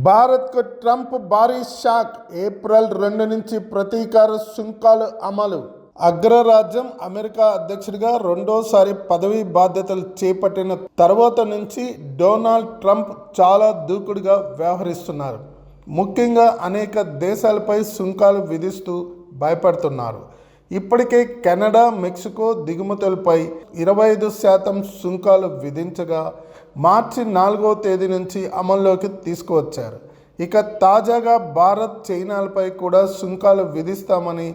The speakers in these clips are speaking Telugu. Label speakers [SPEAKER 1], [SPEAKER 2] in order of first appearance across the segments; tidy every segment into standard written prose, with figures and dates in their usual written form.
[SPEAKER 1] భారత్కు ట్రంప్ భారీ షాక్. ఏప్రిల్ 2 నుంచి ప్రతీకార సుంకాలు అమలు. అగ్రరాజ్యం అమెరికా అధ్యక్షుడిగా రెండోసారి పదవీ బాధ్యతలు చేపట్టిన తర్వాత నుంచి డొనాల్డ్ ట్రంప్ చాలా దూకుడుగా వ్యవహరిస్తున్నారు. ముఖ్యంగా అనేక దేశాలపై సుంకాలు విధిస్తూ భయపడుతున్నారు. ఇప్పటికే కెనడా, మెక్సికో దిగుమతులపై 25% సుంకాలు విధించగా మార్చి 4వ తేదీ నుంచి అమల్లోకి తీసుకువచ్చారు. ఇక తాజాగా భారత్, చైనాలపై కూడా సుంకాలు విధిస్తామని,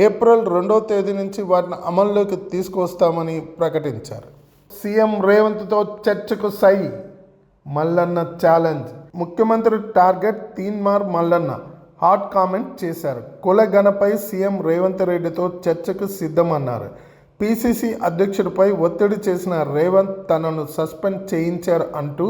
[SPEAKER 1] ఏప్రిల్ 2వ తేదీ నుంచి వాటిని అమల్లోకి తీసుకువస్తామని ప్రకటించారు. సీఎం రేవంత్తో చర్చకు సై. మల్లన్న ఛాలెంజ్. ముఖ్యమంత్రి target Teenmar Mallanna hot comment చేశారు. కులగణపై సీఎం రేవంత్ రెడ్డితో చర్చకు సిద్ధమన్నారు. పీసీసీ అధ్యక్షుడిపై ఒత్తిడి చేసిన రేవంత్ తనను సస్పెండ్ చేయించారు అంటూ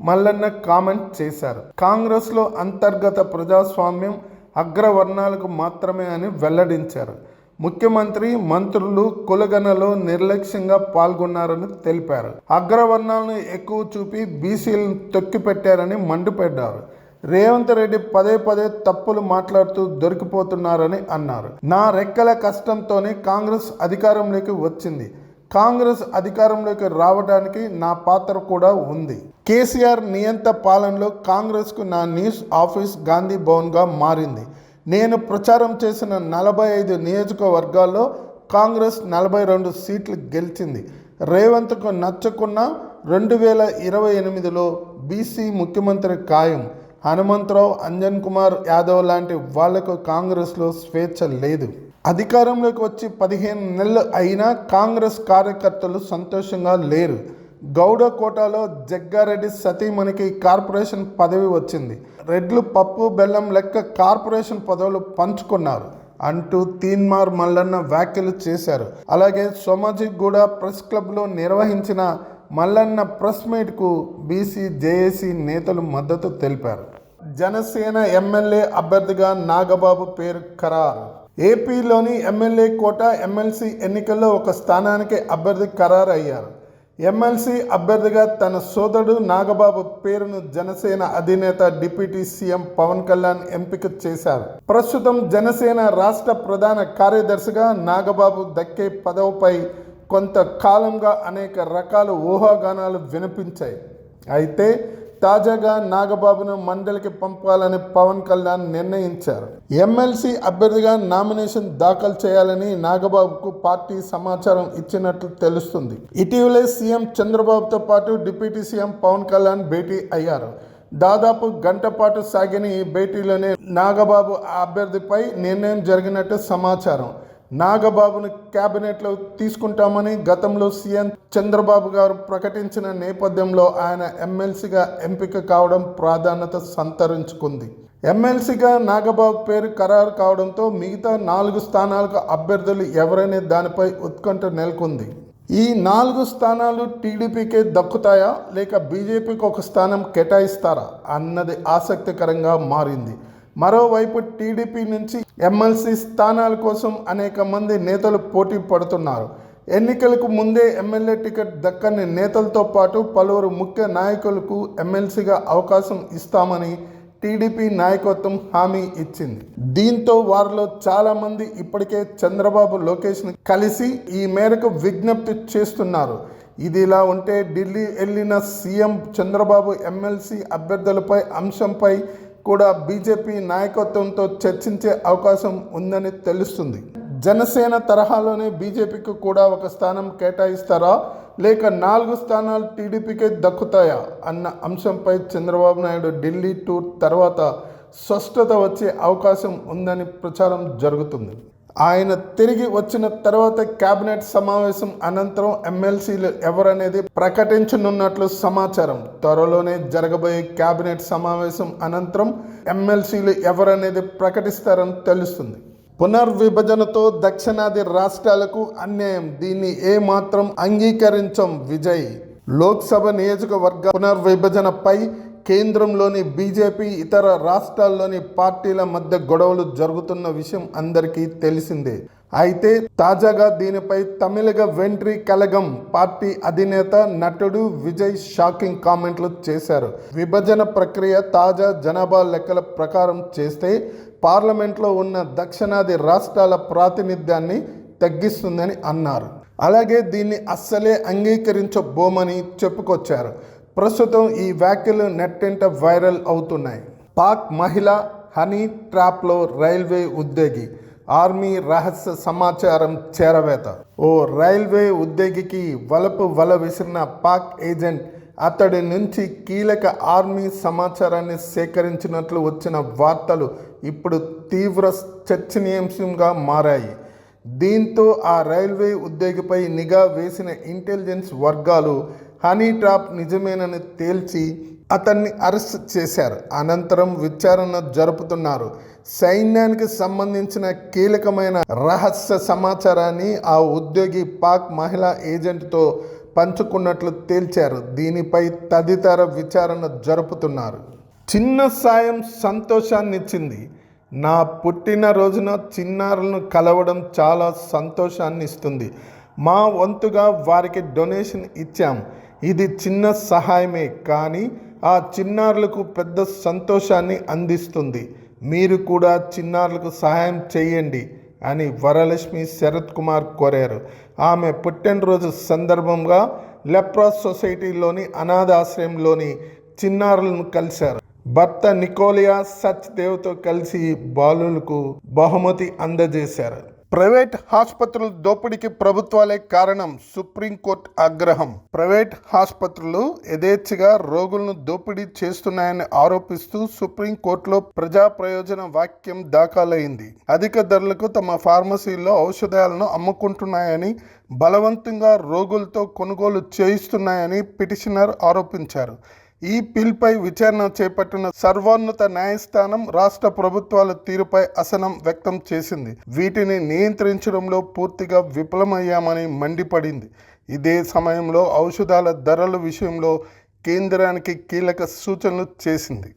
[SPEAKER 1] మల్లన్న కామెంట్ చేశారు. కాంగ్రెస్లో అంతర్గత ప్రజాస్వామ్యం అగ్రవర్ణాలకు మాత్రమే అని వెల్లడించారు. ముఖ్యమంత్రి, మంత్రులు కులగణలో నిర్లక్ష్యంగా పాల్గొన్నారని తెలిపారు. అగ్రవర్ణాలను ఎక్కువ చూపి బీసీలను తొక్కిపెట్టారని మండిపడ్డారు. రేవంత్ రెడ్డి పదే తప్పులు మాట్లాడుతూ దొరికిపోతున్నారని అన్నారు. నా రెక్కల కష్టంతోనే కాంగ్రెస్ అధికారంలోకి వచ్చింది. కాంగ్రెస్ అధికారంలోకి రావడానికి నా పాత్ర కూడా ఉంది. కేసీఆర్ నియంత పాలనలో కాంగ్రెస్కు నా న్యూస్ ఆఫీస్ గాంధీ భవన్గా మారింది. నేను ప్రచారం చేసిన 45 నియోజకవర్గాల్లో కాంగ్రెస్ 42 సీట్లు గెలిచింది. రేవంత్కు నచ్చకున్న 2028లో బీసీ ముఖ్యమంత్రి ఖాయం. హనుమంతరావు, అంజన్ కుమార్ యాదవ్ లాంటి వాళ్లకు కాంగ్రెస్లో స్వేచ్ఛ లేదు. అధికారంలోకి వచ్చి 15 నెలలు అయినా కాంగ్రెస్ కార్యకర్తలు సంతోషంగా లేరు. గౌడ కోటాలో జగ్గారెడ్డి సతీమణికి కార్పొరేషన్ పదవి వచ్చింది. రెడ్లు పప్పు బెల్లం లెక్క కార్పొరేషన్ పదవులు పంచుకున్నారు అంటూ తీన్మార్ మల్లన్న వ్యాఖ్యలు చేశారు. అలాగే సోమాజిగూడ ప్రెస్ క్లబ్లో నిర్వహించిన మల్లన్న ప్రెస్ మీట్కు బీసీ, జేఏసీ నేతలు మద్దతు తెలిపారు. జనసేన ఎమ్మెల్యే అభ్యర్థిగా నాగబాబు పేరు ఖరారు. ఏపీలోని ఎమ్మెల్యే కోట, ఎమ్మెల్సీ ఎన్నికల్లో ఒక స్థానానికి అభ్యర్థి ఖరారు అయ్యారు. ఎమ్మెల్సీ అభ్యర్థిగా తన సోదరుడు నాగబాబు పేరును జనసేన అధినేత, డిప్యూటీ సీఎం పవన్ కళ్యాణ్ ఎంపిక చేశారు. ప్రస్తుతం జనసేన రాష్ట్ర ప్రధాన కార్యదర్శిగా నాగబాబు దక్కే పదవిపై కొంతకాలంగా అనేక రకాల ఊహాగానాలు వినిపించాయి. అయితే తాజాగా నాగబాబును మండలికి పంపాలని పవన్ కళ్యాణ్ నిర్ణయించారు. ఎమ్మెల్సీ అభ్యర్థిగా నామినేషన్ దాఖలు చేయాలని నాగబాబుకు పార్టీ సమాచారం ఇచ్చినట్లు తెలుస్తుంది. ఇటీవలే సీఎం చంద్రబాబుతో పాటు డిప్యూటీ సీఎం పవన్ కళ్యాణ్ భేటీ అయ్యారు. దాదాపు గంట పాటు సాగిన ఈ భేటీలోనే నాగబాబు అభ్యర్థిపై నిర్ణయం జరిగినట్టు సమాచారం. నాగబాబును క్యాబినెట్లో తీసుకుంటామని గతంలో సీఎం చంద్రబాబు గారు ప్రకటించిన నేపథ్యంలో ఆయన ఎమ్మెల్సీగా ఎంపిక కావడం ప్రాధాన్యత సంతరించుకుంది. ఎమ్మెల్సీగా నాగబాబు పేరు ఖరారు కావడంతో మిగతా 4 స్థానాలకు అభ్యర్థులు ఎవరనే దానిపై ఉత్కంఠ నెలకొంది. ఈ 4 స్థానాలు టీడీపీకే దక్కుతాయా లేక బీజేపీకి ఒక స్థానం కేటాయిస్తారా అన్నది ఆసక్తికరంగా మారింది. మరోవైపు టీడీపీ నుంచి ఎమ్మెల్సీ స్థానాల కోసం అనేక మంది నేతలు పోటీ పడుతున్నారు. ఎన్నికలకు ముందే ఎమ్మెల్యే టికెట్ దక్కని నేతలతో పాటు పలువురు ముఖ్య నాయకులకు ఎమ్మెల్సీగా అవకాశం ఇస్తామని టీడీపీ నాయకత్వం హామీ ఇచ్చింది. దీంతో వారిలో చాలామంది ఇప్పటికే చంద్రబాబు, లోకేష్ను కలిసి ఈ మేరకు విజ్ఞప్తి చేస్తున్నారు. ఇది ఇలా ఉంటే ఢిల్లీ వెళ్లిన సీఎం చంద్రబాబు ఎమ్మెల్సీ అభ్యర్థులపై అంశంపై కూడా బీజేపీ నాయకత్వంతో చర్చించే అవకాశం ఉందని తెలుస్తుంది. జనసేన తరహాలోనే బీజేపీకి కూడా ఒక స్థానం కేటాయిస్తారా లేక 4 స్థానాలు టీడీపీకే దక్కుతాయా అన్న అంశంపై చంద్రబాబు నాయుడు ఢిల్లీ టూర్ తర్వాత స్పష్టత వచ్చే అవకాశం ఉందని ప్రచారం జరుగుతుంది. ఆయన తిరిగి వచ్చిన తర్వాత కేబినెట్ సమావేశం అనంతరం ఎమ్మెల్సీలు ఎవరనేది ప్రకటించనున్నట్లు సమాచారం. త్వరలోనే జరగబోయే కేబినెట్ సమావేశం అనంతరం ఎమ్మెల్సీలు ఎవరనేది ప్రకటిస్తారని తెలుస్తుంది. పునర్విభజనతో దక్షిణాది రాష్ట్రాలకు అన్యాయం, దీన్ని ఏమాత్రం అంగీకరించం. విజయ్. లోక్సభ నియోజకవర్గ పునర్విభజనపై కేంద్రంలోని బీజేపీ, ఇతర రాష్ట్రాల్లోని పార్టీల మధ్య గొడవలు జరుగుతున్న విషయం అందరికీ తెలిసిందే. అయితే తాజాగా దీనిపై తమిళగ వెంట్రి కలగం పార్టీ అధినేత నటుడు విజయ్ షాకింగ్ కామెంట్లు చేశారు. విభజన ప్రక్రియ తాజా జనాభా లెక్కల ప్రకారం చేస్తే పార్లమెంట్లో ఉన్న దక్షిణాది రాష్ట్రాల ప్రాతినిధ్యాన్ని తగ్గిస్తుందని అన్నారు. అలాగే దీన్ని అస్సలే అంగీకరించబోమని చెప్పుకొచ్చారు. ప్రస్తుతం ఈ వ్యాఖ్యలు నెట్టింట వైరల్ అవుతున్నాయి. పాక్ మహిళ హనీ ట్రాప్లో రైల్వే ఉద్యోగి, ఆర్మీ రహస్య సమాచారం చేరవేత. ఓ రైల్వే ఉద్యోగికి వల విసిరిన పాక్ ఏజెంట్ అతడి నుంచి కీలక ఆర్మీ సమాచారాన్ని సేకరించినట్లు వచ్చిన వార్తలు ఇప్పుడు తీవ్ర చర్చనీయాంశంగా మారాయి. దీంతో ఆ రైల్వే ఉద్యోగిపై నిఘా వేసిన ఇంటెలిజెన్స్ వర్గాలు హనీ ట్రాప్ నిజమేనని తేల్చి అతన్ని అరెస్ట్ చేశారు. అనంతరం విచారణ జరుపుతున్నారు. సైన్యానికి సంబంధించిన కీలకమైన రహస్య సమాచారాన్ని ఆ ఉద్యోగి పాక్ మహిళా ఏజెంట్తో పంచుకున్నట్లు తేల్చారు. దీనిపై తదితర విచారణ జరుపుతున్నారు. చిన్న సాయం సంతోషాన్నిచ్చింది. నా పుట్టినరోజున చిన్నారులను కలవడం చాలా సంతోషాన్ని ఇస్తుంది. మా వంతుగా వారికి డొనేషన్ ఇచ్చాం. ఇది చిన్న సహాయమే, కానీ ఆ చిన్నారులకు పెద్ద సంతోషాన్ని అందిస్తుంది. మీరు కూడా చిన్నారులకు సహాయం చేయండి అని వరలక్ష్మి శరత్ కుమార్ కోరారు. ఆమె పుట్టినరోజు సందర్భంగా లెప్రాస్ సొసైటీలోని అనాథాశ్రయంలోని చిన్నారులను కలిశారు. భర్త నికోలియా సచ్ దేవ్తో కలిసి బాలులకు బహుమతి అందజేశారు. ప్రైవేట్ ఆసుపత్రుల దోపిడీకి ప్రభుత్వాలే కారణం, సుప్రీంకోర్టు ఆగ్రహం. ప్రైవేట్ ఆసుపత్రులు యథేచ్ఛగా రోగులను దోపిడీ చేస్తున్నాయని ఆరోపిస్తూ సుప్రీంకోర్టులో ప్రజా ప్రయోజన వాక్యం దాఖలైంది. అధిక ధరలకు తమ ఫార్మసీల్లో ఔషధాలను అమ్ముకుంటున్నాయని, బలవంతంగా రోగులతో కొనుగోలు చేయిస్తున్నాయని పిటిషనర్ ఆరోపించారు. ఈ బిల్పై విచారణ చేపట్టిన సర్వోన్నత న్యాయస్థానం రాష్ట్ర ప్రభుత్వాల తీరుపై అసహనం వ్యక్తం చేసింది. వీటిని నియంత్రించడంలో పూర్తిగా విఫలమయ్యామని మండిపడింది. ఇదే సమయంలో ఔషధాల ధరల విషయంలో కేంద్రానికి కీలక సూచనలు చేసింది.